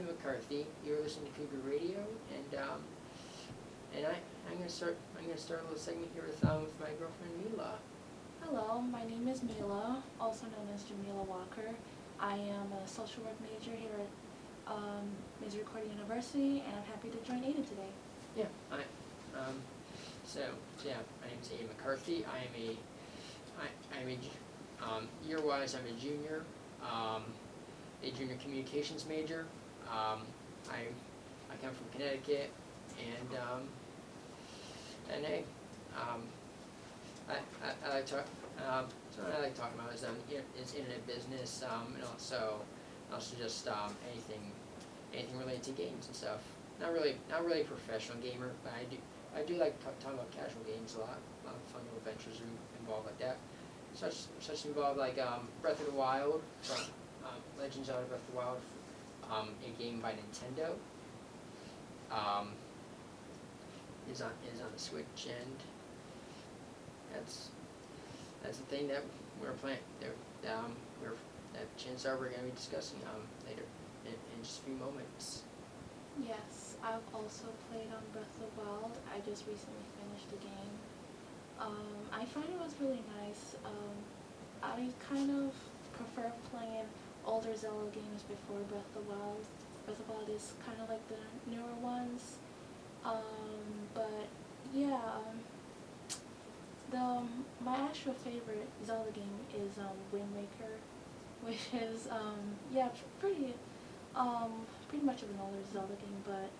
Stephen McCarthy. You're listening to Cougar Radio, and I'm gonna start a little segment here with my girlfriend Mila. Hello, my name is Mila, also known as Jamila Walker. I am a social work major here at Misericordia University, and I'm happy to join Aiden today. Yeah, so yeah, my name is Aiden McCarthy. Year-wise, I'm a junior communications major. I come from Connecticut, and I like talk. So what I like talking about is internet business, and also just anything related to games and stuff. Not really a professional gamer, but I do like talking about casual games a lot. A lot of fun little adventures are involved like that. Such involved like Breath of the Wild, Legends of Breath of the Wild, a game by Nintendo. Is on the Switch, and that's the thing that we're playing. Chances are we're going to be discussing later in just a few moments. Yes, I've also played on Breath of the Wild. I just recently finished the game. I find it was really nice. I kind of prefer playing older Zelda games before Breath of the Wild. Breath of the Wild is kind of like the newer ones. But yeah, my actual favorite Zelda game is Wind Waker, which is pretty much of an older Zelda game, but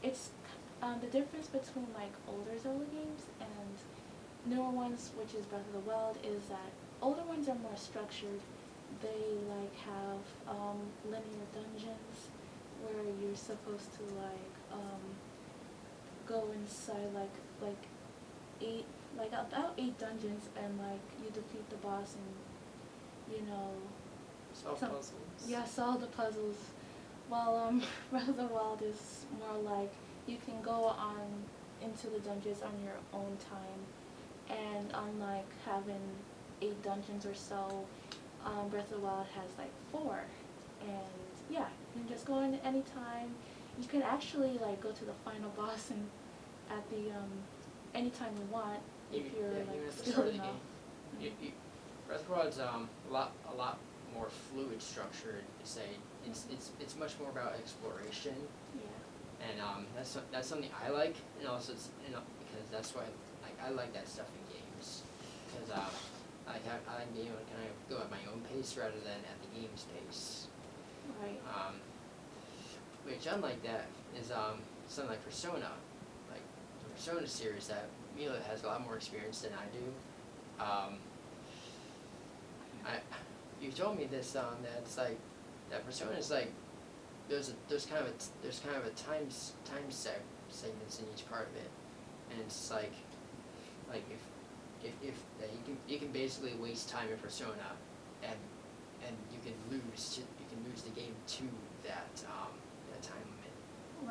it's the difference between like older Zelda games and newer ones, which is Breath of the Wild, is that older ones are more structured. They like have linear dungeons where you're supposed to go inside about 8 dungeons, and you defeat the boss and Solve puzzles. Yeah, solve the puzzles. While Breath of the Wild is more like you can go into the dungeons on your own time, and unlike having 8 dungeons or so, Breath of the Wild has 4, and yeah, you can just go in any time. You can actually go to the final boss and at the any time you want if you're skilled enough. Breath of the Wild's a lot more fluid structured. It's much more about exploration. Yeah. And that's something I like, and also because that's why I like that stuff in games, because I like being able to kind of go at my own pace rather than at the game's pace. Right. Which unlike that is something like Persona, like the Persona series that Mila has a lot more experience than I do. You told me this that it's like that Persona is like there's kind of a time segments in each part of it, and it's like if you can basically waste time in Persona, and you can lose the game to that time limit.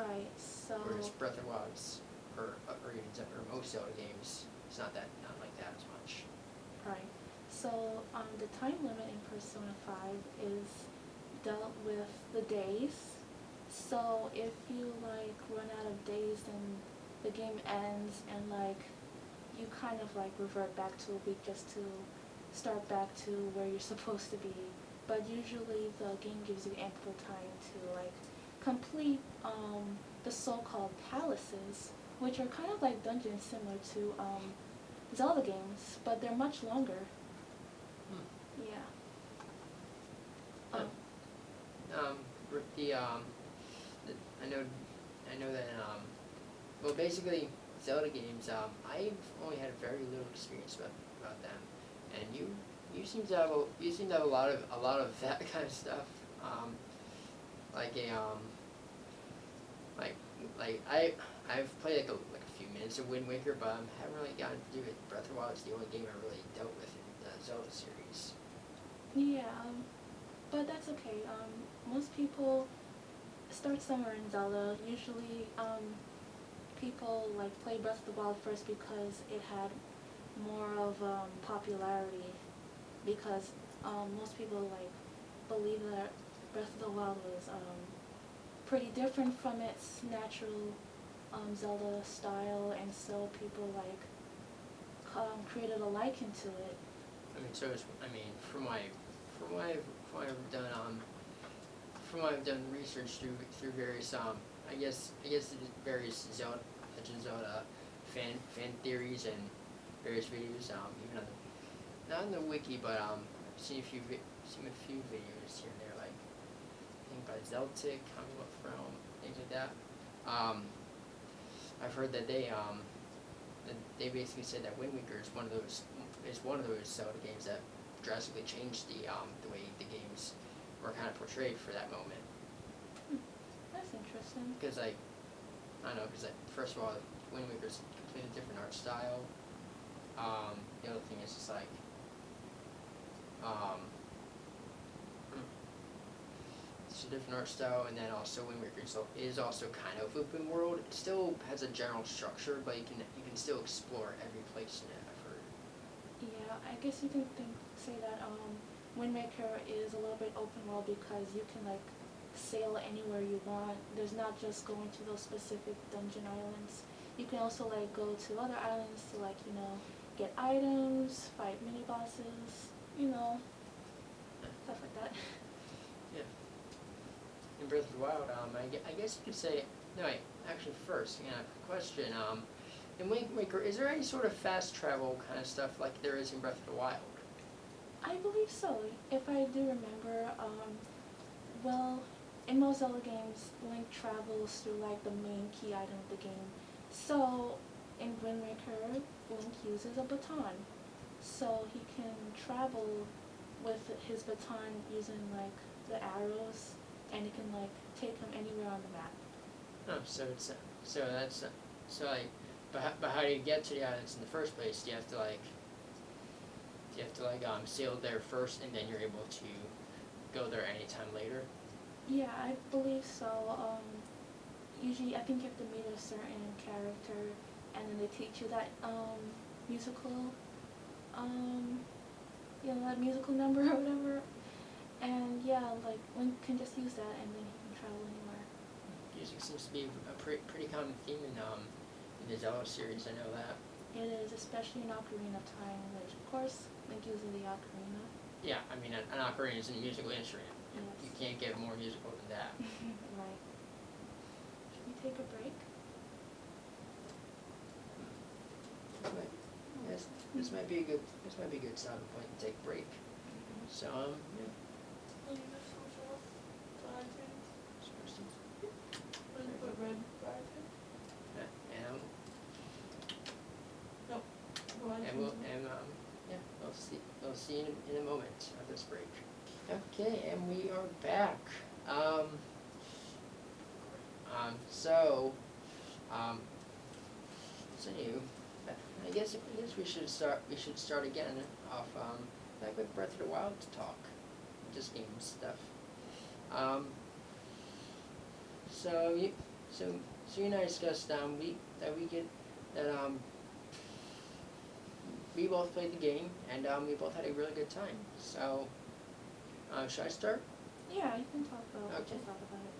Right. So. Whereas Breath of the Wild or most Zelda games, it's not like that as much. Right. So the time limit in Persona 5 is dealt with the days. So if you run out of days, then the game ends, and you kind of revert back to a week just to start back to where you're supposed to be. But usually the game gives you ample time to complete the so-called palaces, which are kind of like dungeons similar to Zelda games, but they're much longer. Yeah. I know that well, basically Zelda games, I've only had very little experience about them, and you seem to have a lot of that kind of stuff. I've played a few minutes of Wind Waker, but I haven't really gotten to do it. Breath of the Wild is the only game I really dealt with in the Zelda series. Yeah, but that's okay. Most people start somewhere in Zelda. Usually, people play Breath of the Wild first because it had more of popularity. Because most people believe that Breath of the Wild was pretty different from its natural Zelda style, and so people like created a liking to it. I mean, so it's, I mean, from what I've done, from what I've done research through various, I guess various Zelda, Legend of Zelda fan theories and various videos, even on the, not on the wiki, but I've seen a few videos here and there, like I think by Zeltic, coming up from things like that. I've heard that they basically said that Wind Waker is one of those Zelda games that drastically changed the way the games were kind of portrayed for that moment. That's interesting. Because I don't know, because first of all, Wind Waker's a completely different art style. The other thing is just like, it's a different art style, and then also Wind Waker is also kind of open world. It still has a general structure, but you can still explore every place in it, I've heard. Yeah, I guess you can say that Wind Waker is a little bit open world because you can like sail anywhere you want. There's not just going to those specific dungeon islands. You can also like go to other islands to like, you know, get items, fight mini bosses, you know, stuff like that. Yeah. In Breath of the Wild, I guess you could say, no wait, actually first, I have a question. In Wind Waker, is there any sort of fast travel kind of stuff like there is in Breath of the Wild? I believe so. If I do remember, well, in most Zelda games, Link travels through like the main key item of the game. So in Wind Waker, Link uses a baton, so he can travel with his baton using like the arrows, and it can like take him anywhere on the map. Oh, so like, but how do you get to the islands in the first place? Do you have to sail there first, and then you're able to go there anytime later? Yeah, I believe so. Usually, I think you have to meet a certain character, and then they teach you that musical, that musical number or whatever. And yeah, like Link can just use that, and then he can travel anywhere. Music seems to be a pretty common theme in the Zelda series. I know that. It is, especially in Ocarina of Time, which of course Link uses the ocarina. Yeah, I mean an ocarina is a musical instrument. Yes. You can't get more musical than that. Right. Should we take a break? Yes, this might be a good stopping point to take a break. So yeah. We'll see in a moment at this break. Okay, and we are back. I guess we should start again off back with Breath of the Wild to talk, just game stuff. So you and I discussed we both played the game, and we both had a really good time. So, should I start? Yeah, you can talk about Okay. talk about it.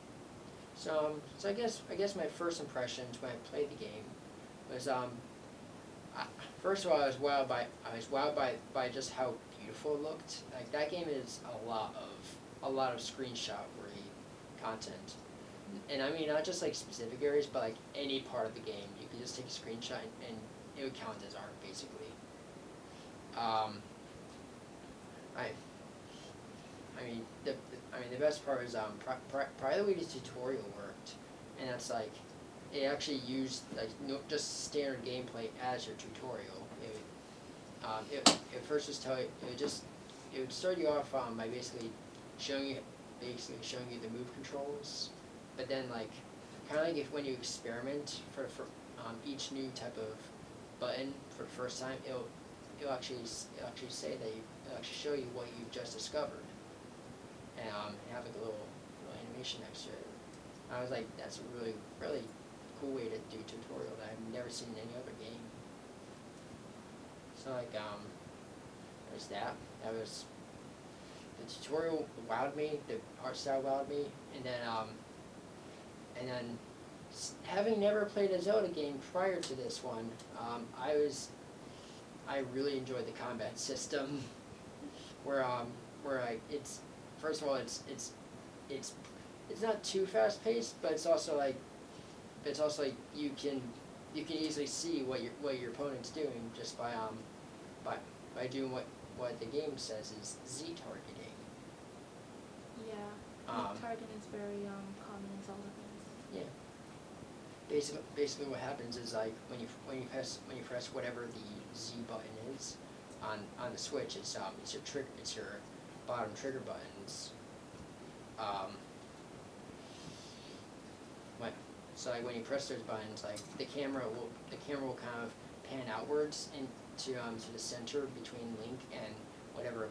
So I guess my first impressions when I played the game was first of all I was wowed by just how beautiful it looked. Like that game is a lot of screenshot-worthy content, and I mean not just like specific areas, but like any part of the game. You can just take a screenshot and it would count as art basically. The best part was probably the way the tutorial worked, and that's like it actually used like just standard gameplay as your tutorial. It first just it would start you off by basically showing you the move controls, but then like kind of like when you experiment for each new type of button for the first time, it'll actually say that it'll actually show you what you've just discovered, and have like a little animation next to it. I was like, that's a really cool way to do tutorial that I've never seen in any other game. So like there's that. That was the tutorial wowed me. The art style wowed me, and then and then having never played a Zelda game prior to this one, I really enjoyed the combat system, where it's first of all it's not too fast paced, but it's also like you can easily see what your opponent's doing just by doing what the game says is Z targeting. Yeah, targeting is very common in Zelda games. Yeah. Basically what happens is like when you press whatever the Z button is on the Switch, it's your bottom trigger buttons. So like when you press those buttons, like the camera will kind of pan outwards into to the center between Link and whatever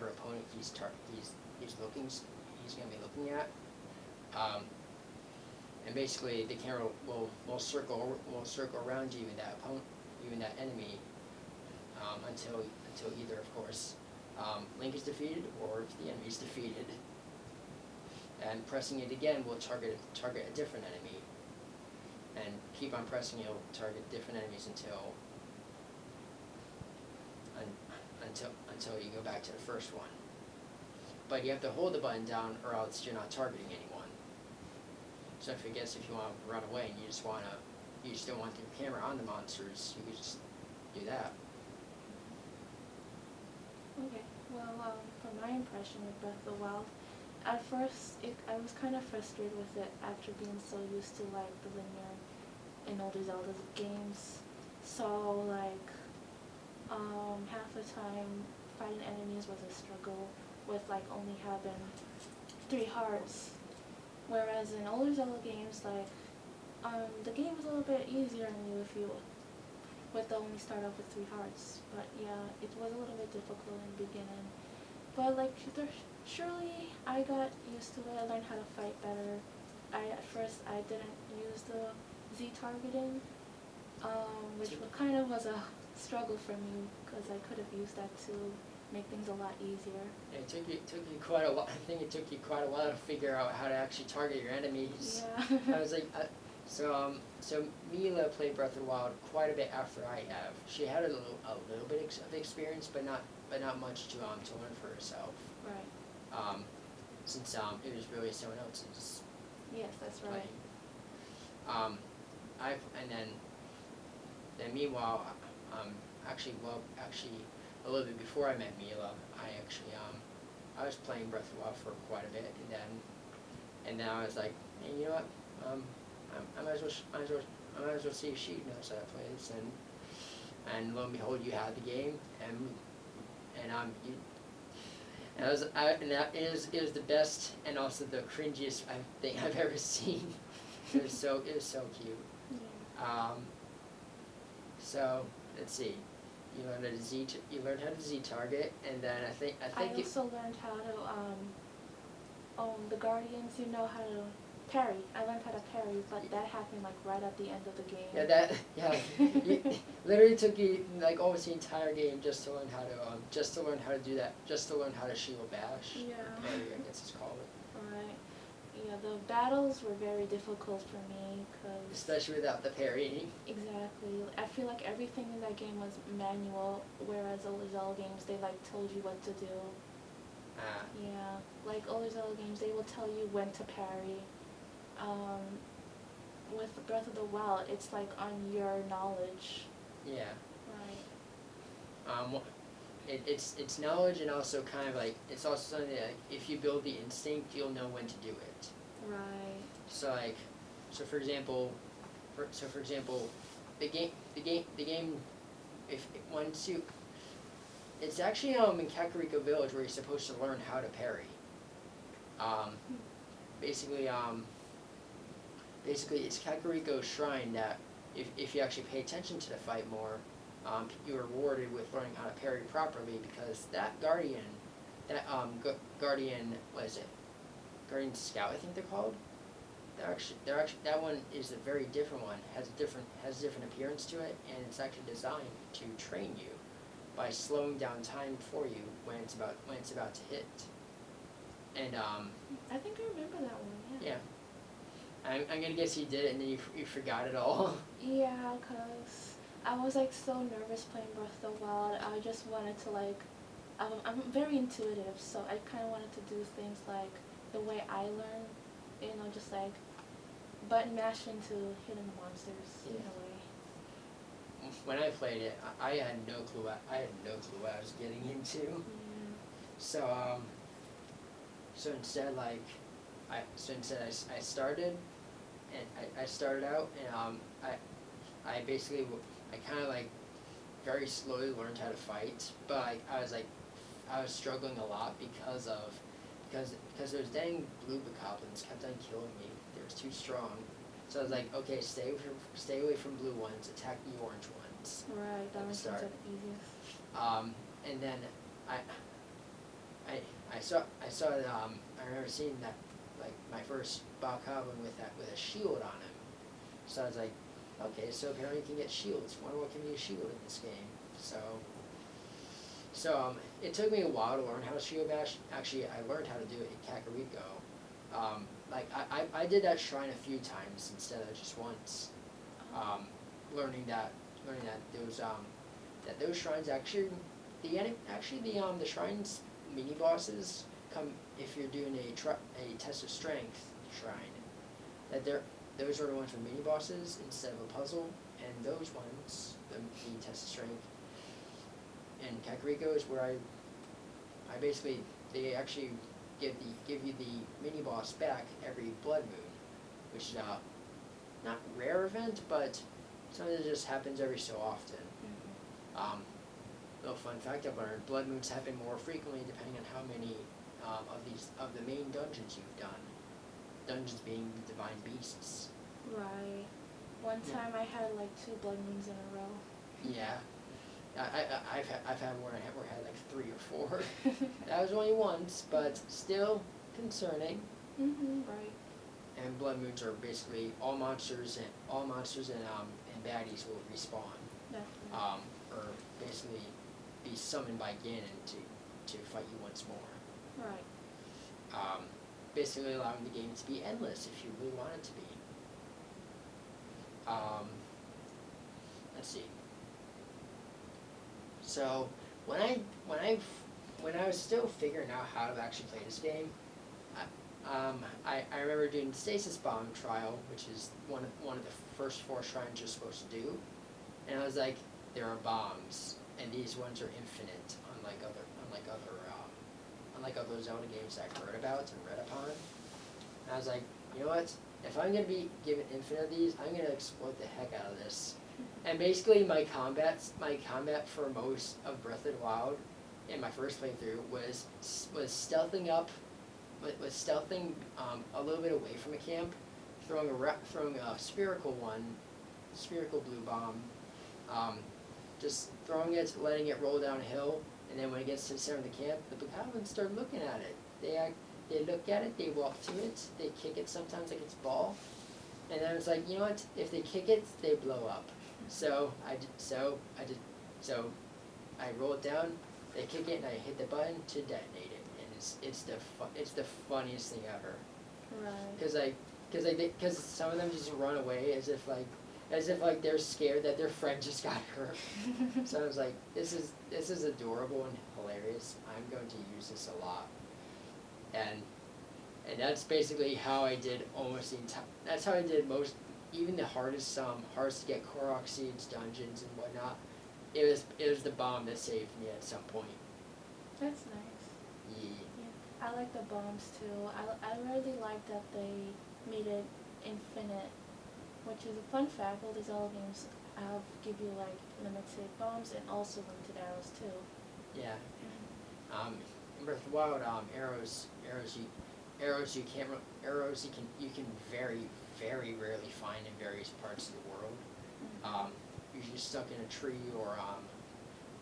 opponent he's gonna be looking at. And basically the camera will circle around you and that opponent, you and that enemy, until either, of course, Link is defeated or if the enemy is defeated. And pressing it again will target a different enemy. And keep on pressing it, it'll target different enemies until you go back to the first one. But you have to hold the button down or else you're not targeting anyone. So if you want to run away and you just don't want the camera on the monsters, you can just do that. Okay, well, from my impression with Breath of the Wild, at first I was kind of frustrated with it after being so used to like the linear in older Zelda games. So like half the time fighting enemies was a struggle with like only having 3 hearts. Whereas in older Zelda games, like, the game was a little bit easier on you if you would only start off with 3 hearts. But yeah, it was a little bit difficult in the beginning. But like, surely I got used to it. I learned how to fight better. At first I didn't use the Z targeting, which kind of was a struggle for me because I could have used that to make things a lot easier. Yeah, it took you quite a while. I think it took you quite a while to figure out how to actually target your enemies. Yeah. I was like, so Mila played Breath of the Wild quite a bit after I have. She had a little bit of experience, but not much to learn for herself. Right. Since it was really someone else's. Yes, that's right. Then meanwhile, actually a little bit before I met Mila, I was playing Breath of the Wild for quite a bit, and then I was like, hey, you know what, I might as well see if she knows how to play this, and lo and behold, you had the game, it was the best and also the cringiest thing I've ever seen. It was so cute. Yeah. So let's see. You learned how to Z target, and then I think I also learned how to the Guardians. You know how to parry. I learned how to parry, but that happened like right at the end of the game. It literally took you like almost the entire game just to learn how to do that, just to learn how to shield bash. Yeah. Parry, I guess it's called. Right. Yeah, the battles were very difficult for me because Especially without the parrying. exactly. I feel like everything in that game was manual, whereas older Zelda games they like told you what to do. Yeah, like older Zelda games they will tell you when to parry. With Breath of the Wild, it's like on your knowledge. Yeah. Right. It's knowledge and also kind of like it's also something that like, if you build the instinct, you'll know when to do it. Right. So for example, the game, if once you, it's actually in Kakariko Village where you're supposed to learn how to parry. Basically it's Kakariko's shrine that if you actually pay attention to the fight more, you're rewarded with learning how to parry properly because that Guardian, what is it? Guardian Scout, I think they're called. They're actually that one is a very different one. Has a different appearance to it, and it's actually designed to train you by slowing down time for you when it's about to hit. And I think I remember that one. Yeah. I'm gonna guess you did it and then you forgot it all. Yeah, 'cause I was like so nervous playing Breath of the Wild. I just wanted to like, I'm very intuitive, so I kind of wanted to do things like the way I learn, just like button mash into hitting monsters in a way. When I played it, I had no clue. I had no clue what I was getting into. Yeah. So so instead I started and I started out and I basically I kind of like very slowly learned how to fight, but I was struggling a lot because those dang blue bokoblins kept on killing me. They were too strong. So I was like, okay, stay away from blue ones, attack the orange ones. Right, that was start. the easiest. And then I saw I remember seeing that like my first bokoblin with a shield on him. So I was like, okay, so apparently you can get shields. Wonder what can be a shield in this game. So it took me a while to learn how to shield bash. Actually, I learned how to do it in Kakariko. Like I did that shrine a few times instead of just once. Learning that those shrines actually the shrines mini bosses come if you're doing a test of strength shrine. Those are the ones for mini bosses instead of a puzzle, and those ones the test of strength. And Kakariko is where I basically they actually give you the mini boss back every blood moon, which is not rare event, but something that just happens every so often. Mm-hmm. Little fun fact I've learned: blood moons happen more frequently depending on how many of the main dungeons you've done. Dungeons being divine beasts. Right. One time I had like 2 blood moons in a row. Yeah. I've had where I had like 3 or 4. That was only once, but still concerning. Right. And blood moons are basically all monsters and baddies will respawn. Definitely. Or basically be summoned by Ganon to fight you once more. Right. Basically allowing the game to be endless if you really want it to be. Let's see. So when I was still figuring out how to actually play this game, I remember doing Stasis Bomb Trial, which is one of the first 4 shrines you're supposed to do, and I was like, there are bombs, and these ones are infinite, unlike other Zelda games I've heard about and read upon. And I was like, you know what? If I'm gonna be given infinite of these, I'm gonna exploit the heck out of this. And basically, my combat for most of Breath of the Wild, in my first playthrough, was stealthing up, a little bit away from a camp, throwing a spherical blue bomb, just throwing it, letting it roll downhill, and then when it gets to the center of the camp, the bokoblins start looking at it. They look at it, they walk to it, they kick it sometimes like it's ball, and then it's like, you know what? If they kick it, they blow up. So I roll it down, they kick it, and I hit the button to detonate it, and it's the funniest thing ever. Right. Because some of them just run away as if they're scared that their friend just got hurt. So I was like, this is adorable and hilarious. I'm going to use this a lot, and that's basically how I did almost the entire. That's how I did most. Even the hardest to get Korok seeds dungeons and whatnot, it was the bomb that saved me at some point. That's nice. Yeah. I like the bombs too. I really like that they made it infinite, which is a fun fact. All the Zelda games give you like limited bombs and also limited arrows too. Yeah. In Breath of the Wild, arrows you can very, very rarely find in various parts of the world. Usually stuck in a tree or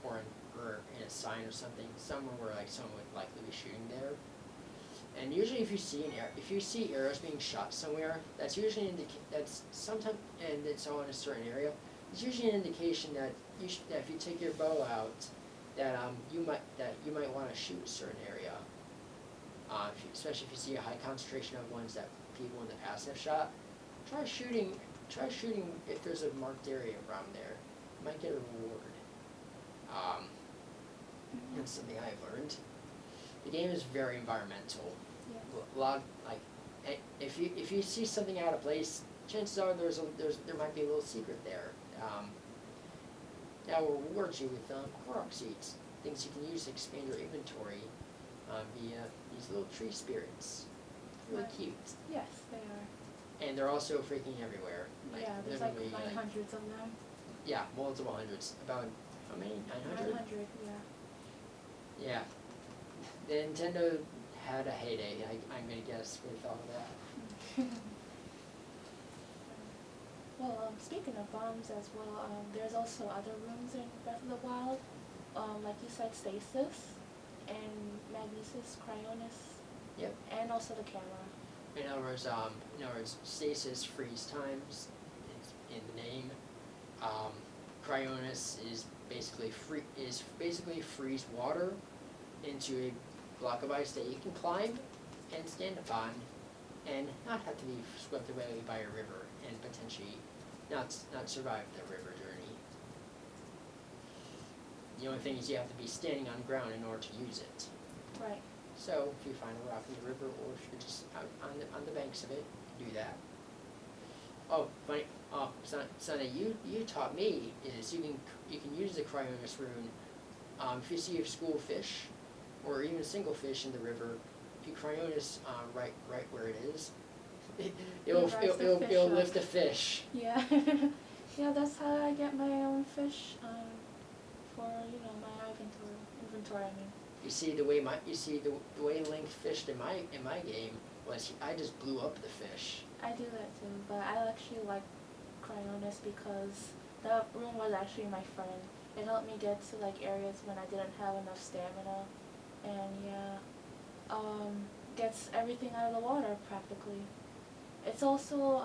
in a sign or something, somewhere where like someone would likely be shooting there. And usually, if you see arrows being shot somewhere, that's usually that's sometimes, and it's all in a certain area. It's usually an indication that if you take your bow out, that you might want to shoot a certain area. Especially if you see a high concentration of ones that people in the past have shot, try shooting. Try shooting if there's a marked area around there. You might get a reward. That's something I've learned. The game is very environmental. Yes. A lot if you see something out of place, chances are there might be a little secret there. That will reward you with Korok seeds, things you can use to expand your inventory via these little tree spirits. Really cute. Yes, they are. And they're also freaking everywhere. Yeah, there's like hundreds of them. Yeah, multiple hundreds. About how many? 900? 900, yeah. Yeah. Nintendo had a heyday, I'm gonna guess, with all of that. Well, speaking of bombs as well, there's also other rooms in Breath of the Wild, like you said, Stasis, and Magnesis, Cryonis, Yep. and also the camera. In other words, stasis freeze times is in the name. Cryonis is basically freeze water into a block of ice that you can climb and stand upon, and not have to be swept away by a river and potentially not survive the river journey. The only thing is you have to be standing on ground in order to use it. Right. So if you find a rock in the river, or if you're just out on the banks of it, do that. Oh, funny. Sonny, you taught me is you can use the Cryonis rune. If you see a school of fish, or even a single fish in the river, if you Cryonis right where it is, it'll lift the fish. Yeah. Yeah, that's how I get my own fish for my inventory. I mean. You see the way Link fished in my game was I just blew up the fish. I do that too, but I actually like Cryonis because that room was actually my friend. It helped me get to like areas when I didn't have enough stamina, and gets everything out of the water practically. It's also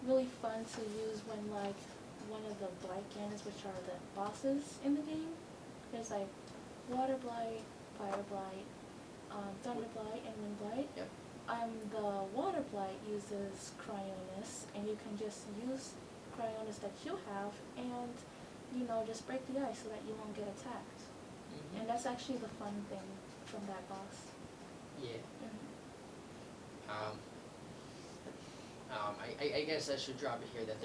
really fun to use when like one of the blight cannons, which are the bosses in the game. There's like water blight, fire blight, thunder blight, and wind blight. Yep. The water blight uses Cryonis, and you can just use Cryonis that you have, and just break the ice so that you won't get attacked. Mm-hmm. And that's actually the fun thing from that boss. Yeah. Mm-hmm. I guess I should drop it here that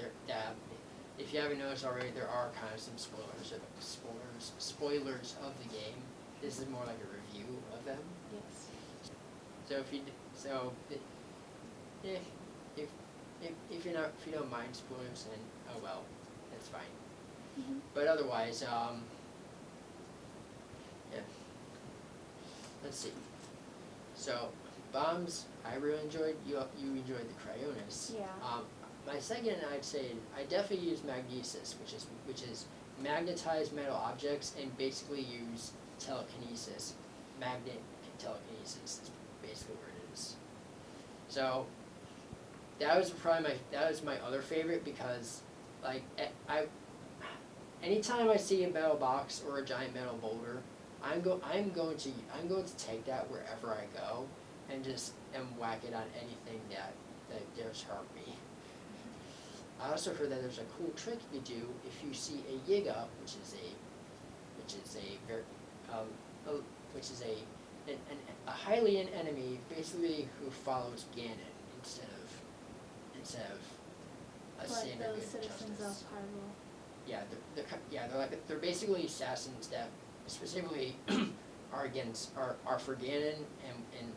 if you haven't noticed already, there are kind of some spoilers of the game. This is more like a review of them. Yes. So if you don't mind spoilers, then oh well, that's fine. Mm-hmm. But otherwise, yeah. Let's see. So bombs, I really enjoyed. You enjoyed the Cryonis. Yeah. My second, I'd say, I definitely use Magnesis, which is magnetize metal objects and basically use telekinesis. Magnet telekinesis is basically where it is. So that was my other favorite because like anytime I see a metal box or a giant metal boulder, I'm going to take that wherever I go and whack it on anything that dares harm me. I also heard that there's a cool trick you do if you see a Yiga, which is a Hylian enemy, basically who follows Ganon instead of a Like standard those good citizens justice. of Hyrule. Yeah, they're basically assassins that specifically are for Ganon and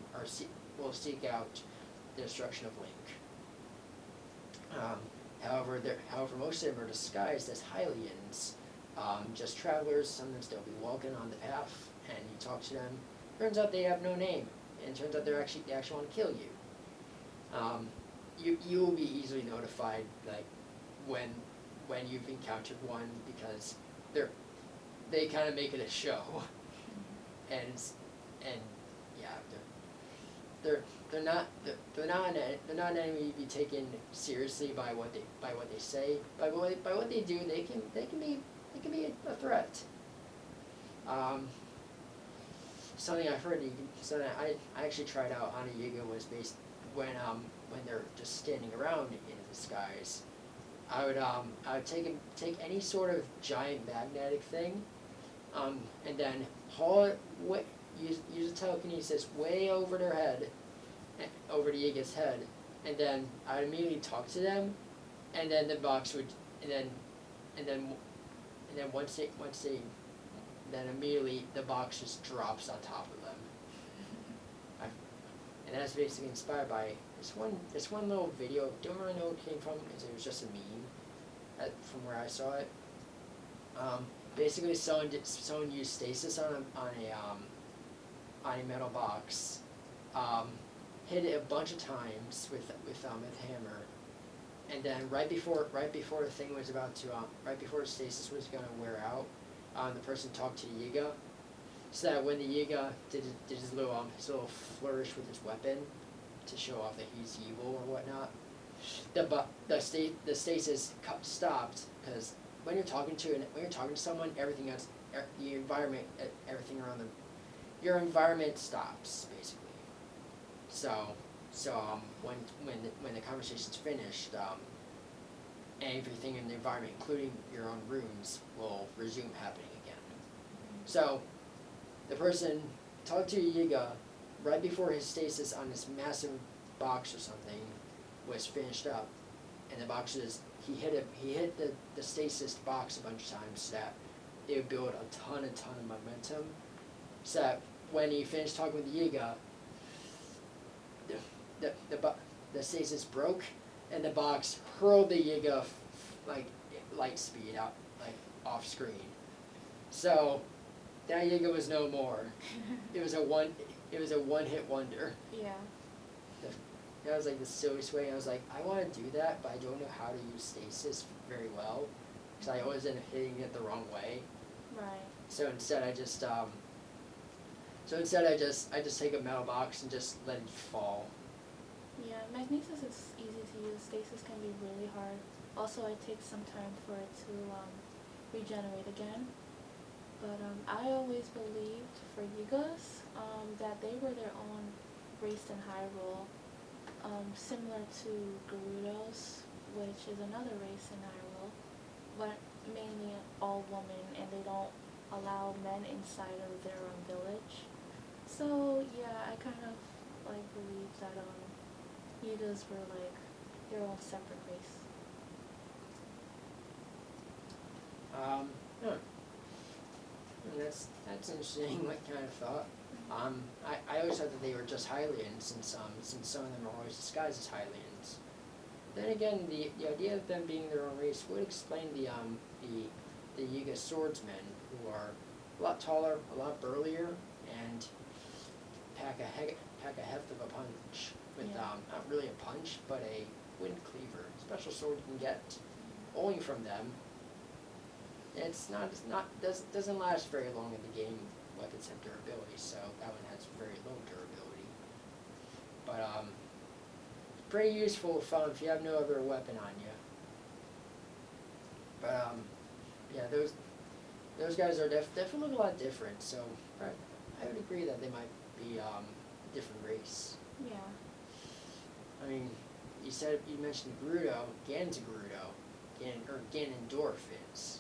will seek out the destruction of Link. However, most of them are disguised as Hylians, just travelers. Sometimes they'll be walking on the path, and you talk to them. Turns out they have no name, and turns out they actually want to kill you. You will be easily notified like when you've encountered one because they kind of make it a show, and yeah, they're not an enemy to be taken seriously by what they say. By what they do, they can be a threat. Something I've heard, something I actually tried out on a Yiga was when they're just standing around in disguise, I would take any sort of giant magnetic thing, and then haul it use a telekinesis way over their head, over the Yiga's head, and then I'd immediately talk to them, and then the box would, and then once they, then immediately the box just drops on top of them. And that's basically inspired by this one little video. Don't really know where it came from because it was just a meme, from where I saw it. Basically, someone used stasis on a metal box, hit it a bunch of times with a hammer, and then right before the thing was about to right before the stasis was gonna wear out, the person talked to the Yiga, so that when the Yiga did his little flourish with his weapon to show off that he's evil or whatnot, the stasis stopped, because when you're talking to someone, everything else, the environment, everything around them, your environment stops basically. So when the conversation's finished, everything in the environment, including your own rooms, will resume happening again. So the person talked to Yiga right before his stasis on this massive box or something was finished up, and the boxes, he hit the stasis box a bunch of times so that it would build a ton of momentum, so that when he finished talking with Yiga, the stasis broke, and the box hurled the Yiga like light speed out, like off screen. So that Yiga was no more. It was a one-hit wonder. Yeah. That was like the silliest way. I was like, I want to do that, but I don't know how to use stasis very well, because I always end up hitting it the wrong way. Right. So instead, I just take a metal box and just let it fall. Yeah, magnesis is easy to use. Stasis can be really hard. Also, it takes some time for it to regenerate again. But I always believed for Yigas that they were their own race in Hyrule, similar to Gerudos, which is another race in Hyrule, but mainly all women, and they don't allow men inside of their own village. So yeah, I kind of like believe that Yigas were like their own separate race. And that's interesting. What kind of thought? I always thought that they were just Hylians, since some of them are always disguised as Hylians. Then again, the idea of them being their own race would explain the Yiga swordsmen, who are a lot taller, a lot burlier, and pack a heft of a punch with not really a punch, but a wind cleaver, special sword you can get only from them. Doesn't last very long in the game. Weapons have durability, so that one has very low durability. But pretty useful if you have no other weapon on you. But yeah, those guys are definitely look a lot different. So I would agree that they might be a different race. Yeah. I mean, you mentioned Gerudo. Ganon's a Gerudo. Ganondorf is.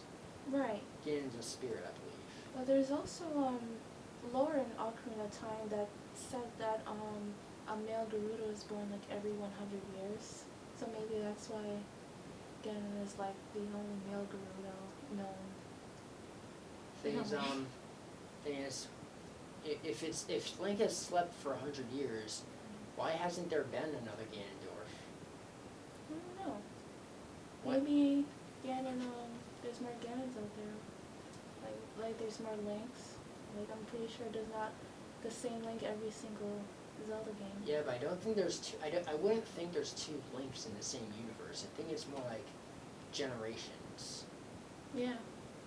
Right. Ganon's a spirit, I believe. Well, there's also lore in Ocarina of Time that said that a male Gerudo is born like every 100 years. So maybe that's why Ganon is like the only male Gerudo known. Thing is, if Link has slept for 100 years, why hasn't there been another Ganondorf? I don't know. What? Maybe Ganon, there's more Ganons out there. Like there's more Links. Like I'm pretty sure there's not the same Link every single Zelda game. Yeah, but I don't think there's two. I wouldn't think there's two Links in the same universe. I think it's more like generations. Yeah.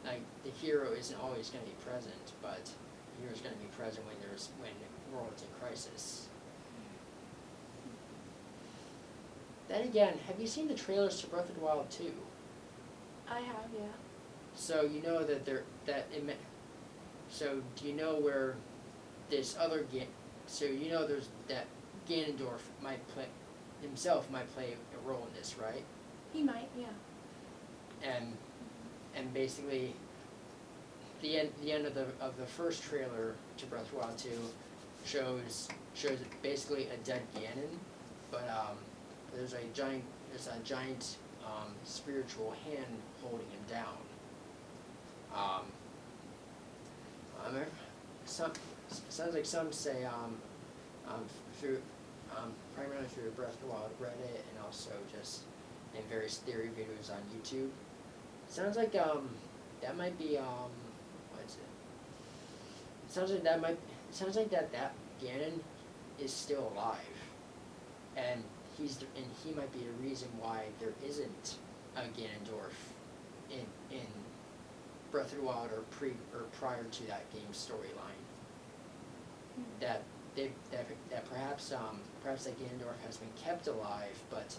Like the hero isn't always going to be present, but the hero's going to be present when the world's in crisis. Then again, have you seen the trailers to Breath of the Wild 2? I have, yeah. So you know that so do you know where this other so you know there's that Ganondorf might play a role in this, right? He might, yeah. And basically, the end of the first trailer to Breath of the Wild 2 shows basically a dead Ganon, but there's a giant spiritual hand holding him down. Sounds like some say through primarily through Breath of the Wild Reddit and also just in various theory videos on YouTube. Sounds like that might be what is it? Sounds like that Ganon is still alive, and he might be the reason why there isn't a Ganondorf in Breath of the Wild or prior to that game's storyline. That perhaps that Ganondorf has been kept alive, but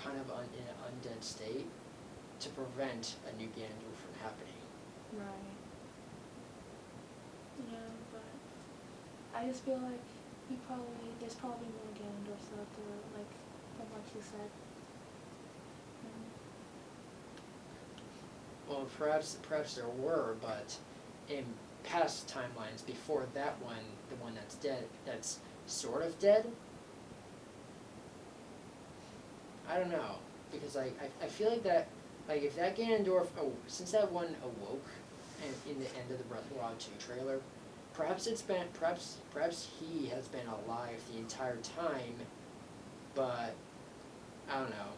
kind of in an undead state to prevent a new Ganondorf from happening. Right. Yeah, but I just feel like there's probably more Ganondorfs out there, like from what you said. Well, perhaps there were, but in past timelines before that one, the one that's dead, that's sort of dead. I don't know, because I feel like that, like if that Ganondorf, since that one awoke, and in the end of the Breath of the Wild 2 trailer, perhaps he has been alive the entire time, but I don't know.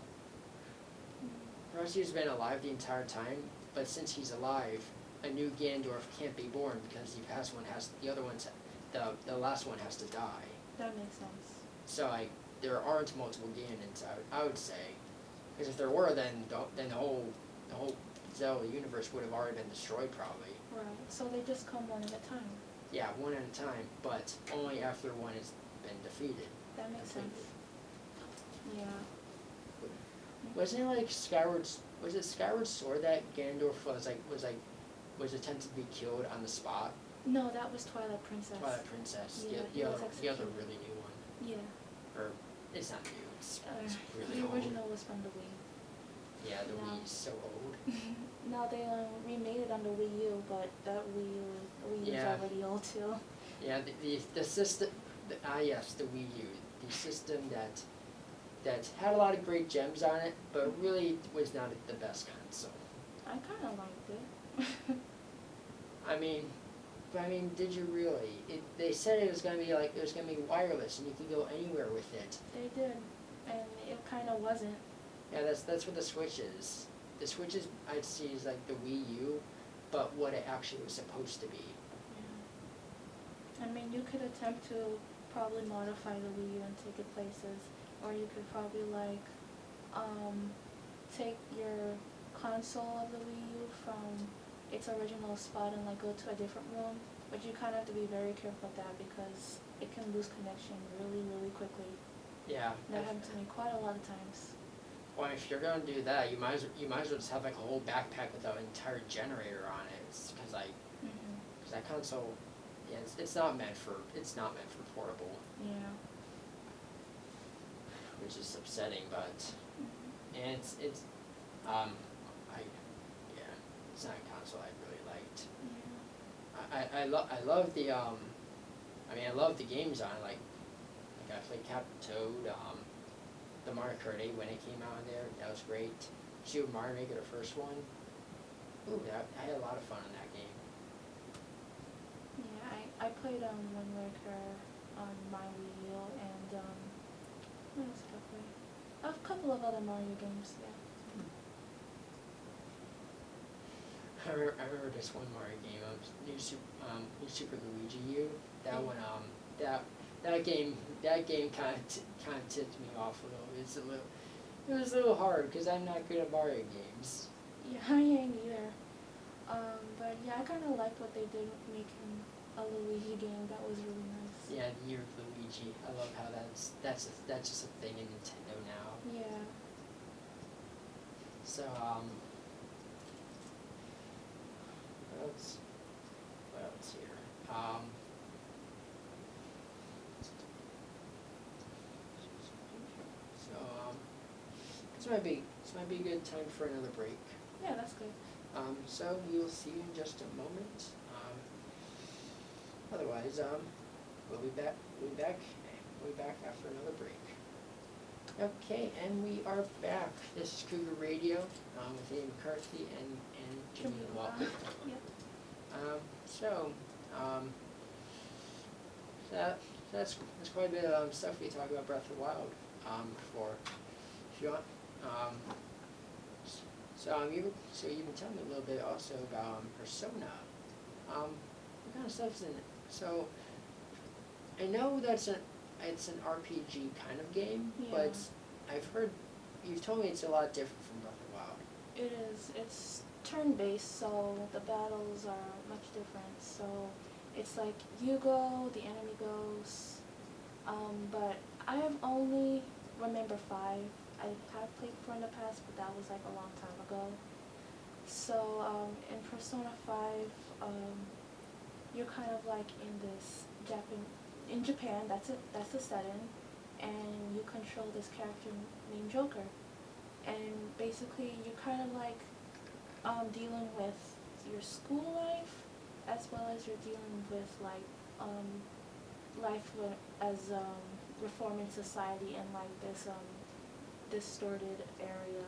Perhaps he's been alive the entire time, but since he's alive, a new Ganondorf can't be born because the last one has to die. That makes sense. So there aren't multiple Ganons, I would say, because if there were, then the whole Zelda universe would have already been destroyed probably. Right. So they just come one at a time. Yeah, one at a time, but only after one has been defeated. That makes sense. Yeah. Wasn't it like Skyward Sword that Ganondorf was attempted to be killed on the spot? No, that was Twilight Princess. Twilight Princess, Yeah, the other really new one. Yeah. Or it's not new. It's really the old. original was from the Wii. Yeah, the No. Wii's so old. Now they remade it on the Wii U, but that Wii U's Yeah. already old too. Yeah, the system. Yes, the Wii U, the system that had a lot of great gems on it, but really was not the best console. I kind of liked it. I mean, did you really? They said it was gonna be wireless and you could go anywhere with it. They did, and it kind of wasn't. Yeah, that's what the Switch is. The Switch is, I'd see, is like the Wii U, but what it actually was supposed to be. Yeah. I mean, you could attempt to probably modify the Wii U and take it places, or you could probably take your console of the Wii U from its original spot and go to a different room, but you kind of have to be very careful with that because it can lose connection really, really quickly. Yeah. That happened to me quite a lot of times. Well, if you're gonna do that, you might as well just have a whole backpack with an entire generator on it, because that console, yeah, it's not meant for portable. Yeah. Which is upsetting, but and it's it's not a console I really liked. Yeah. I love the I love the games on it, like I played Captain Toad, the Mario Kart 8 when it came out in there, that was great. Super Mario Maker, the first one. Ooh, I had a lot of fun in that game. Yeah, I played Wind Waker on my Wii U and what else did I play? A couple of other Mario games, yeah. I remember this one Mario game, New Super Luigi U. That one, that game kind of tipped me off a little. It was a little hard because I'm not good at Mario games. Yeah, I ain't either. But yeah, I kind of liked what they did making a Luigi game. That was really nice. Yeah, the Year of Luigi. I love how that's just a thing in Nintendo now. Yeah. So what else here? this might be a good time for another break. Yeah, that's good. So we'll see you in just a moment. Otherwise, we'll be back after another break. Okay, and we are back. This is Cougar Radio with Ian McCarthy and Jimmy Walker. Yep. That's quite a bit of stuff we talked about Breath of the Wild before. If you want, so you can tell me a little bit also about Persona. What kind of stuff's in it? So I know it's an RPG kind of game, Yeah. but I've heard you've told me it's a lot different from Breath of the Wild. It is. It's turn-based, so the battles are much different. So it's like you go, the enemy goes. But I have only remember 5. I have played 4 in the past, but that was like a long time ago. So in Persona 5, you're kind of like in this in Japan. That's it. That's the setting, and you control this character named Joker. And basically, you're kind of like dealing with your school life, as well as you're dealing with like life as reforming society in like this distorted area.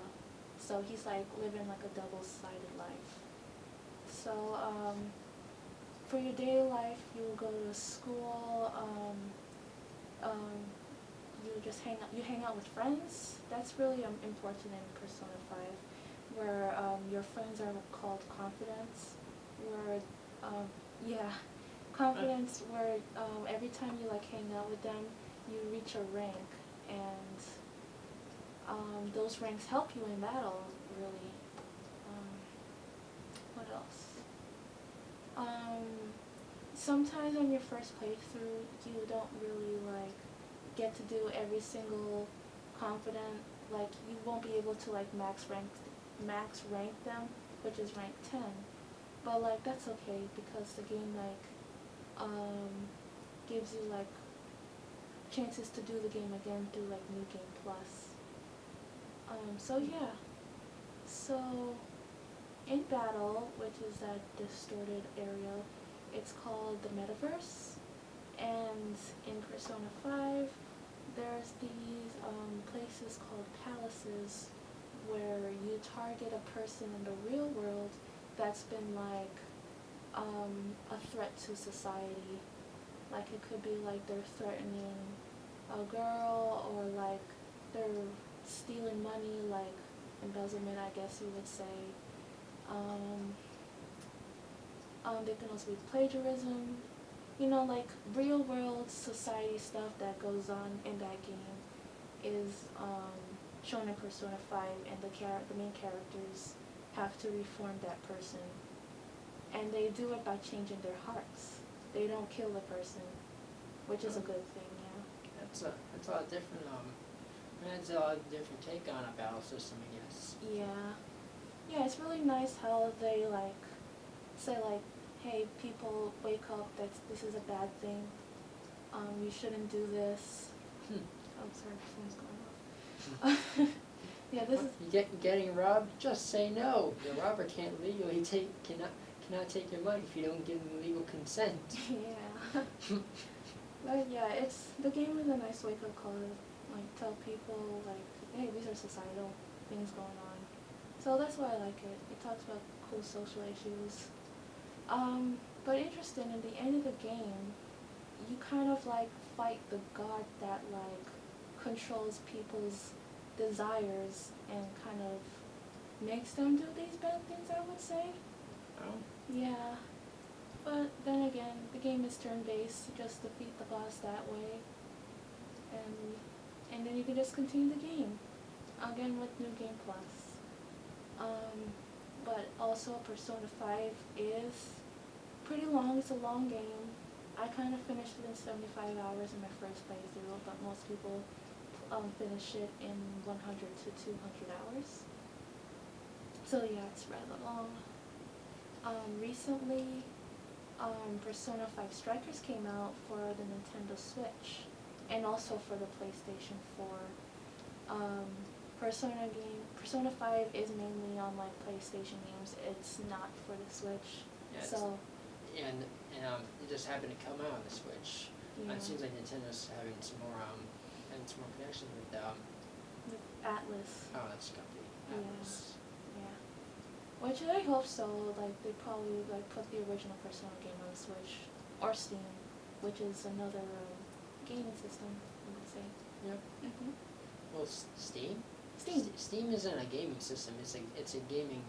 So he's like living like a double-sided life. So for your daily life, you'll go to school. You just hang out with friends. That's really important in Persona 5, where your friends are called confidants. Where confidants. Where every time you like hang out with them, you reach a rank, and those ranks help you in battle. Really. What else? Sometimes on your first playthrough, you don't really like get to do every single confident. Like you won't be able to like max rank them, which is rank 10. But like that's okay, because the game like gives you like chances to do the game again through like New Game Plus. So yeah. So in battle, which is that distorted area, it's called the Metaverse. And in Persona 5, there's these places called palaces where you target a person in the real world that's been like a threat to society. Like it could be like they're threatening a girl, or like they're stealing money, like embezzlement, I guess you would say. They can also be plagiarism. You know, like real world society stuff that goes on in that game is shown in Persona 5, and the main characters have to reform that person. And they do it by changing their hearts. They don't kill the person, which is a good thing, yeah. That's a lot different. That's a lot different take on a battle system, I guess. Yeah, it's really nice how they like say like, hey, people, wake up, this is a bad thing. You shouldn't do this. Oh, sorry, my phone's going off. Yeah, this is... You getting robbed? Just say no. The robber can't legally cannot take your money if you don't give them legal consent. Yeah. But yeah, the game is a nice wake-up call to like tell people like, hey, these are societal things going on. So that's why I like it. It talks about cool social issues. But interesting, at the end of the game, you kind of like fight the god that like controls people's desires and kind of makes them do these bad things, I would say. Oh. Yeah. But then again, the game is turn-based. You just defeat the boss that way. And then you can just continue the game. Again with New Game Plus. But also Persona 5 is pretty long. It's a long game. I kind of finished it in 75 hours in my first playthrough, but most people finish it in 100 to 200 hours. So yeah, it's rather long. Recently, Persona 5 Strikers came out for the Nintendo Switch, and also for the PlayStation 4. Persona 5 is mainly on like PlayStation games. It's not for the Switch. Yeah, So and it just happened to come out on the Switch. yeah, It seems like Nintendo's having some more connections with with Atlas. oh, that's the company. Yeah. Atlas. Yeah. Which I hope so. Like they probably like put the original Persona game on the Switch or Steam, which is another gaming system. I would say. Yep. Mhm. Well, Steam. Steam. Steam isn't a gaming system. It's a gaming.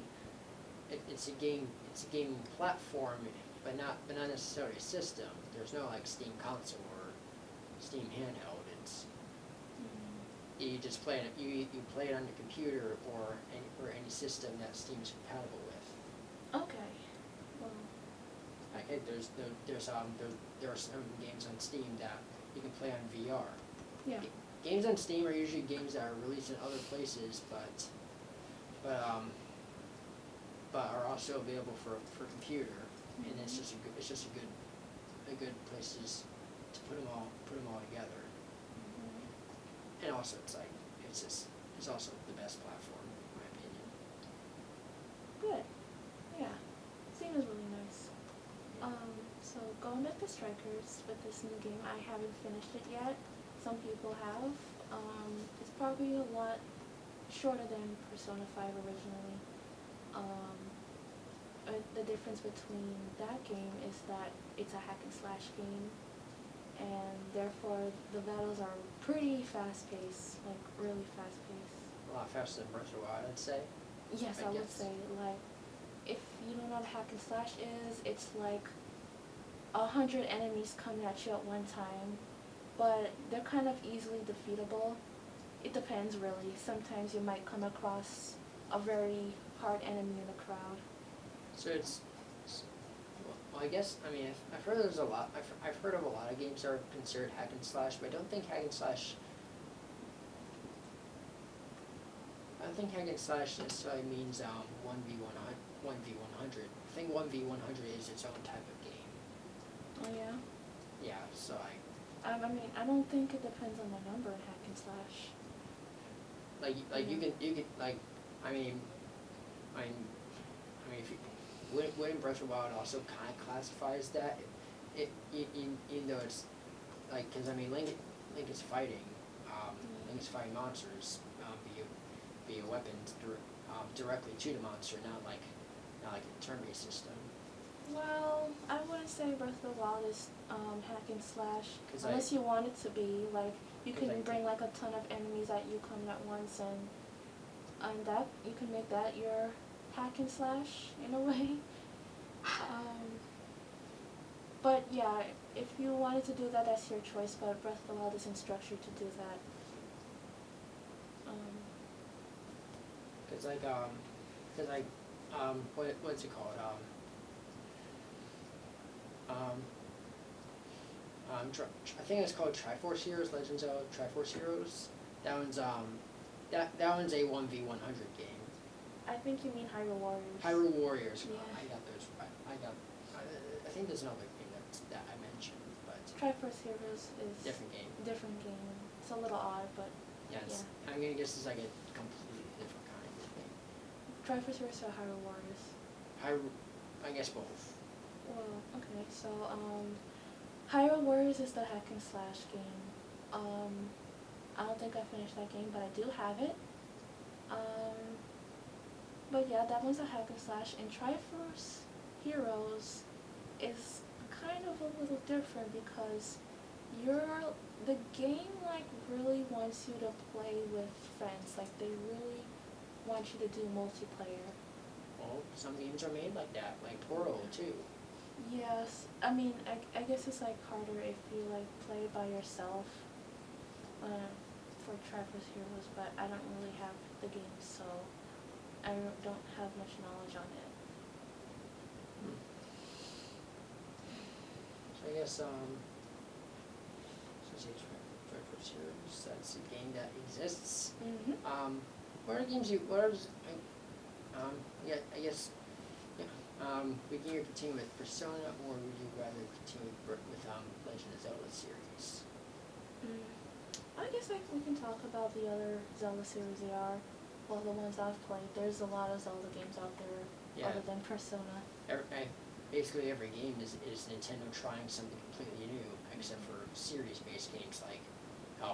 It's a gaming platform, but not necessarily a system. There's no like Steam console or Steam handheld. It's you just play it. You play it on your computer or any system that Steam is compatible with. Okay. Well. Like there are some games on Steam that you can play on VR. Yeah. Games on Steam are usually games that are released in other places, but are also available for computer, and it's just a good places to put them all together. And also it's also the best platform in my opinion. Good. Yeah. Steam is really nice. So going back to Strikers with this new game, I haven't finished it yet. Some people have. It's probably a lot shorter than Persona 5 originally. The difference between that game is that it's a hack and slash game, and therefore the battles are pretty fast paced, like really fast paced. A lot faster than Breath of the Wild, I'd say. Yes, I I would guess. say, like, if you don't know what hack and slash is, it's like 100 enemies coming at you at one time, but they're kind of easily defeatable. It depends, really. Sometimes you might come across a very hard enemy in the crowd. So well, I guess I've heard there's a lot. I've heard of a lot of games that are considered hack and slash, but I don't think hack and slash necessarily means 1v100. I think 1v100 is its own type of game. Oh yeah. Yeah. So I don't think it depends on the number in hack and slash. you can if you wouldn't Breath of the Wild also kind of classifies that even though it's like because Link is fighting Link is fighting monsters via weapons directly to the monster, not like a turn-based system. Well, I wouldn't say Breath of the Wild is hack and slash, 'Cause unless you want it to be. Like, you 'cause can bring like a ton of enemies at you coming at once, and that you can make that your hack and slash in a way. But yeah, if you wanted to do that, that's your choice. But Breath of the Wild isn't structured to do that. What's it called? I think it's called Triforce Heroes, Legends of Triforce Heroes. That one's that one's a 1v100 game. I think you mean Hyrule Warriors. Hyrule Warriors. Yeah. I got those. I think there's another game that I mentioned, but Triforce Heroes is different game. Different game. It's a little odd, but Yeah, I'm gonna guess it's like a completely different kind of thing. Triforce Heroes or Hyrule Warriors? I guess both. Well, okay, so Hyrule Warriors is the hack and slash game. I don't think I finished that game, but I do have it. But yeah, that one's a hack and slash, and Triforce Heroes is kind of a little different because the game like really wants you to play with friends. Like they really want you to do multiplayer. Well, some games are made like that, like Portal too. Yes, I guess it's like harder if you like play by yourself for Triforce Heroes, but I don't really have the game, so I don't have much knowledge on it. So I guess Triforce Heroes, that's a game that exists. Mhm. What are games I guess we can either continue with Persona, or would you rather continue with Legend of Zelda series? I guess we can talk about the other Zelda series they are. Well, the ones I've played. There's a lot of Zelda games out there other than Persona. Basically every game is Nintendo trying something completely new, except for series-based games like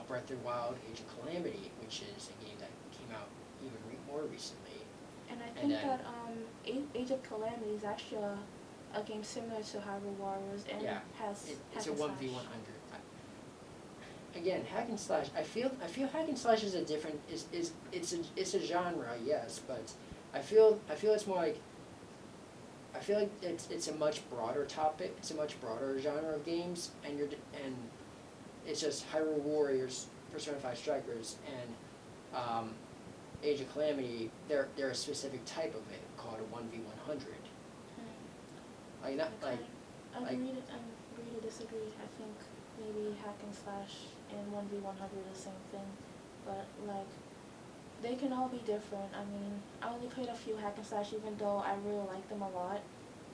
Breath of the Wild, Age of Calamity, which is a game that came out even more recently. And I think that Age of Calamity is actually a game similar to Hyrule Warriors and it's a 1v100. Again, hack and slash. I feel hack and slash is a different it's a genre, yes, but I feel it's more like I feel like it's a much broader topic. It's a much broader genre of games, and it's just Hyrule Warriors, Persona 5 Strikers, and Age of Calamity. They're a specific type of it called a 1v100. Like not like. Agree to disagree. I think maybe hack and slash and 1v100 are the same thing, but like they can all be different. I mean, I only played a few hack and slash, even though I really like them a lot,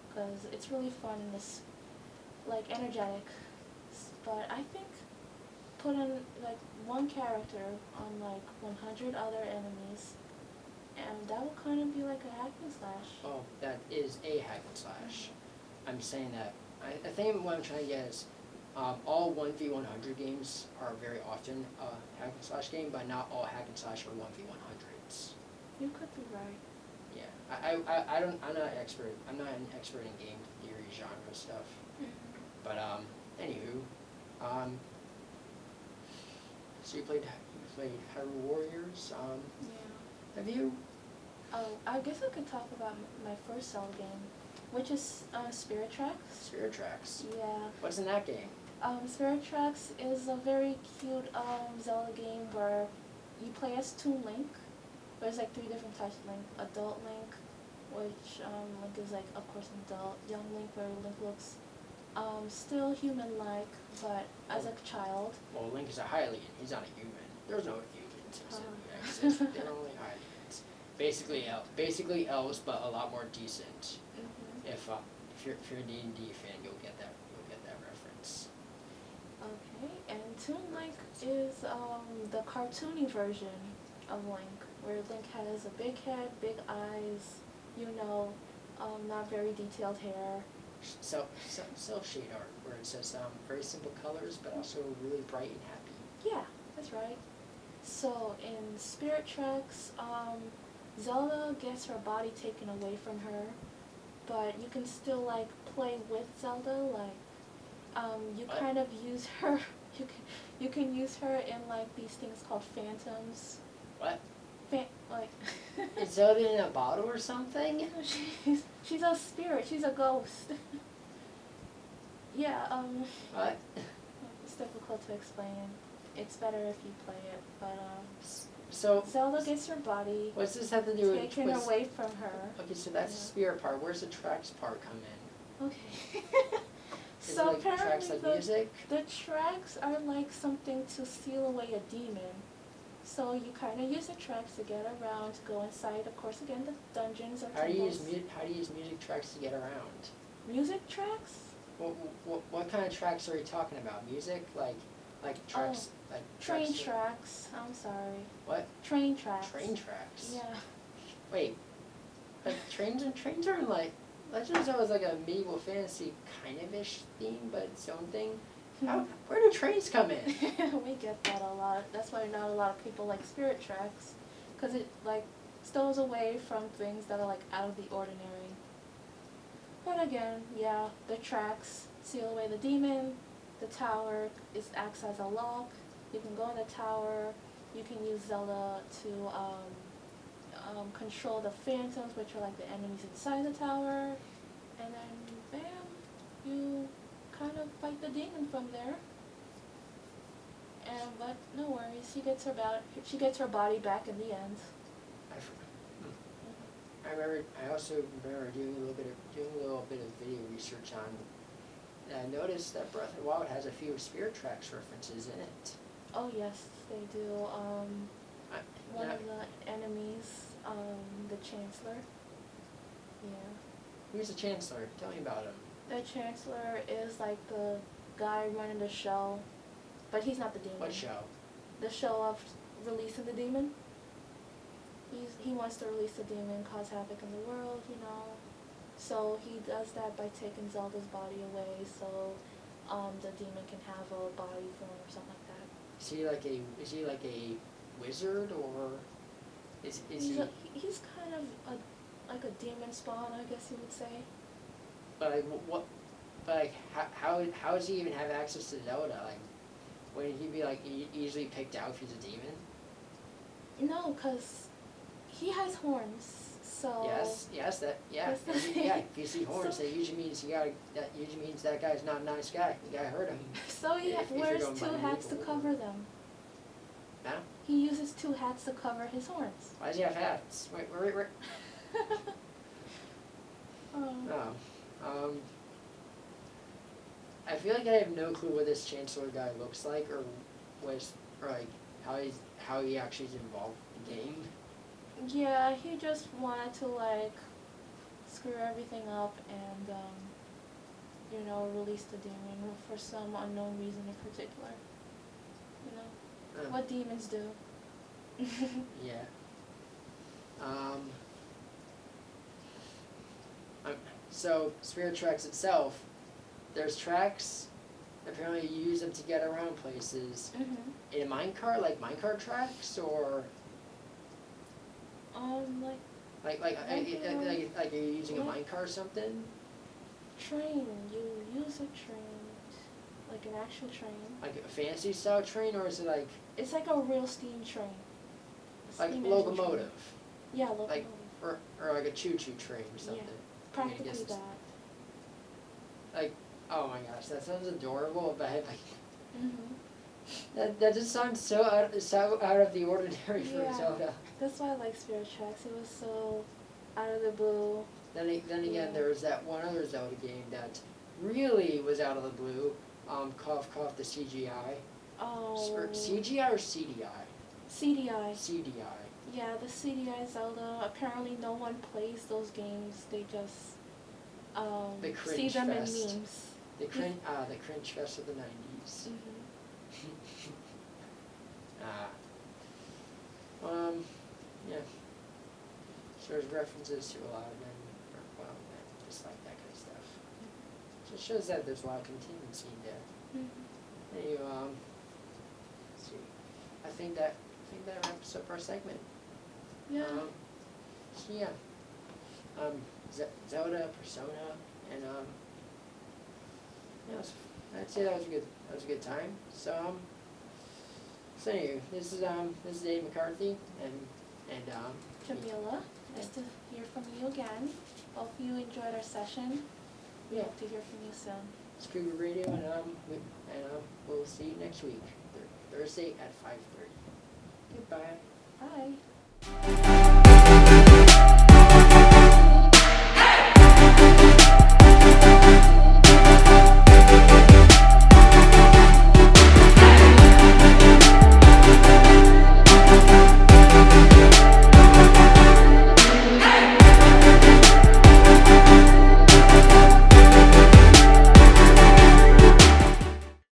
because it's really fun and it's like energetic. But I think putting like one character on like 100 other enemies, and that will kind of be like a hack and slash. Oh, that is a hack and slash. I'm saying that. I think what I'm trying to get is all 1v100 games are very often a hack and slash game, but not all hack and slash are 1v100s. You could be right. Yeah, I'm not an expert in game theory genre stuff. But anywho, so you played Hyrule Warriors. Yeah. Have you? Oh, I guess I could talk about my first Zelda game, which is Spirit Tracks. Spirit Tracks. Yeah. What's in that game? Spirit Tracks is a very cute Zelda game where you play as Toon Link. There's like 3 different types of Link. Adult Link, which Link is like, of course, an adult. Young Link, where Link looks still human-like, but as a child. Well, Link is a Hylian. He's not a human. There's no humans in Zelda. They're only Hylians. Basically elves, but a lot more decent. If you're a D&D fan, you'll get that reference. Okay, and Toon Link is the cartoony version of Link, where Link has a big head, big eyes, not very detailed hair. Cell shade art, where it says very simple colors, but also really bright and happy. Yeah, that's right. So in Spirit Tracks, Zelda gets her body taken away from her, but you can still like play with Zelda. Like, you kind of use her. You can use her in like these things called phantoms. What? Like. Is Zelda in a bottle or something? She's a spirit. She's a ghost. Yeah. What? It's difficult to explain. It's better if you play it, but So Zelda gets her body. What's this have to do with? Taken away from her. Okay, so that's the spirit part. Where's the tracks part come in? Okay. So is it like tracks like music? The tracks are like something to seal away a demon. So you kind of use the tracks to get around, to go inside, of course, again, the dungeons or temples. How do you use music tracks to get around? Music tracks? What kind of tracks are you talking about? Music? Like tracks? Like train tracks. I'm sorry. What? Train tracks. Train tracks? Yeah. Wait. Like trains are in like, Legend of Zelda is like a medieval fantasy kind of ish theme, but its own thing. Where do trains come in? We get that a lot. That's why not a lot of people like Spirit Tracks, because it like stows away from things that are like out of the ordinary. But again, yeah, the tracks seal away the demon. The tower acts as a lock. You can go in the tower. You can use Zelda to control the phantoms, which are like the enemies inside the tower, and then bam, you kind of fight the demon from there. But no worries, she gets her body back in the end. I also remember doing a little bit of video research on. And I noticed that Breath of the Wild has a few Spirit Tracks references in it. Oh yes, they do. One of the enemies, the Chancellor. Yeah. Who's the Chancellor? Tell me about him. The Chancellor is like the guy running the show, but he's not the demon. What show? the show of releasing the demon. He wants to release the demon, cause havoc in the world, you know. So he does that by taking Zelda's body away, so the demon can have a body form or something like that. Is he like a wizard, or is He's he? he's kind of like a demon spawn, I guess you would say. But like what? But like how does he even have access to Zelda? Like, wouldn't he be like easily picked out if he's a demon? No, 'cause he has horns, so. Yes, that yeah, That's the yeah. thing. If you see horns, So- that usually means that guy's not a nice guy. You gotta hurt him. So he If you're wears going by two the hats to legal cover them. Huh? He uses two hats to cover his horns. Why does he have hats? Wait. Oh. No. I feel like I have no clue what this Chancellor guy looks like, or like how he actually is involved in the game. Yeah, he just wanted to like screw everything up and release the demon for some unknown reason in particular. You know what demons do. Yeah. So Spirit Tracks itself, there's tracks. Apparently, you use them to get around places. Mhm. In a minecart, like minecart tracks, or like you're using a minecart or something. Train. You use a train, like an actual train. Like a fancy style train, or is it like It's like a real steam train. like Steam engine locomotive? train. Yeah, locomotive. Or like a choo-choo train or something. Yeah, practically it's- that. Like, oh my gosh, that sounds adorable, but like, Mhm. that just sounds so out of the ordinary for Yeah. Zelda. That's why I like Spirit Tracks. It was so out of the blue. Then again, Yeah. there was that one other Zelda game that really was out of the blue. Cough cough, the CGI. Oh. Or CGI or CDI? CDI. CDI. Yeah, the CDI Zelda. Apparently, no one plays those games. They just The see cringe them fest. in memes. The cringe fest of the 90s. Mhm. Yeah. So there's references to a lot of them. Well, just like that kind of stuff. So it shows that there's a lot of contingency in there. Mhm. Anyway, let's see. I think that wraps up our segment. Yeah. So yeah. Zelda, Persona, and yeah, I'd say that was a good time. So anyway, this is Dave McCarthy and Jamila, nice to hear from you again. Hope you enjoyed our session. We Yeah. hope to hear from you soon. it's Cougar Radio, and we'll see you next week, Thursday at 5:30. Goodbye. Bye.